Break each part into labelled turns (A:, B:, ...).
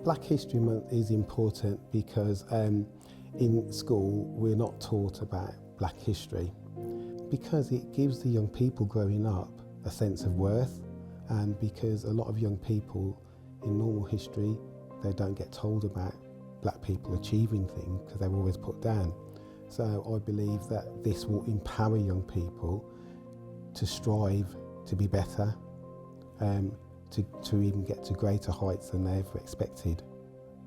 A: Black History Month is important because in school we're not taught about Black history, because it gives the young people growing up a sense of worth, and because a lot of young people in normal history, they don't get told about Black people achieving things because they're always put down. So I believe that this will empower young people to strive to be better, to even get to greater heights than they ever expected.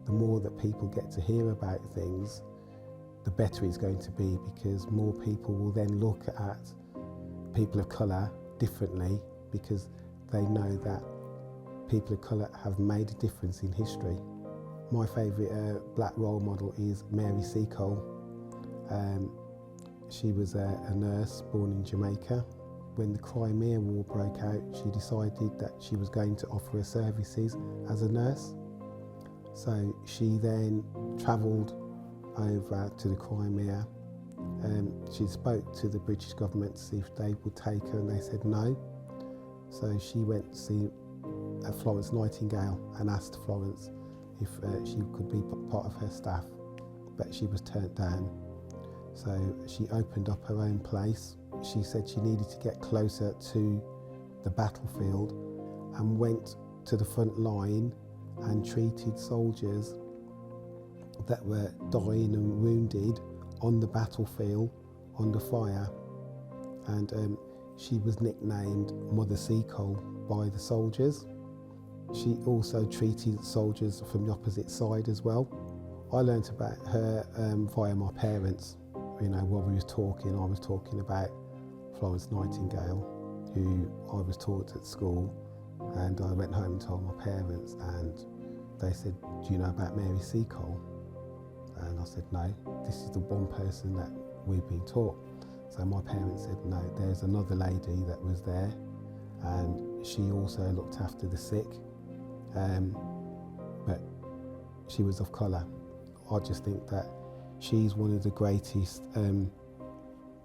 A: The more that people get to hear about things, the better it's going to be, because more people will then look at people of colour differently, because they know that people of colour have made a difference in history. My favourite black role model is Mary Seacole. She was a nurse born in Jamaica. When the Crimea War broke out, she decided that she was going to offer her services as a nurse. So she then travelled over to the Crimea. She spoke to the British government to see if they would take her, and they said no. So she went to see Florence Nightingale and asked Florence if she could be part of her staff, but she was turned down. So she opened up her own place. She said she needed to get closer to the battlefield and went to the front line and treated soldiers that were dying and wounded on the battlefield under fire. And she was nicknamed Mother Seacole by the soldiers. She also treated soldiers from the opposite side as well. I learnt about her via my parents. You know, while we was talking, I was talking about Florence Nightingale, who I was taught at school, and I went home and told my parents, and they said, "Do you know about Mary Seacole?" And I said, "No, this is the one person that we've been taught." So my parents said, "No, there's another lady that was there, and she also looked after the sick, but she was of colour." I just think that she's one of the greatest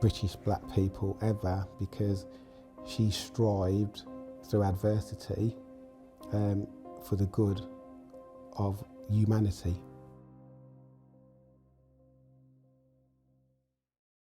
A: British black people ever, because she strived through adversity for the good of humanity.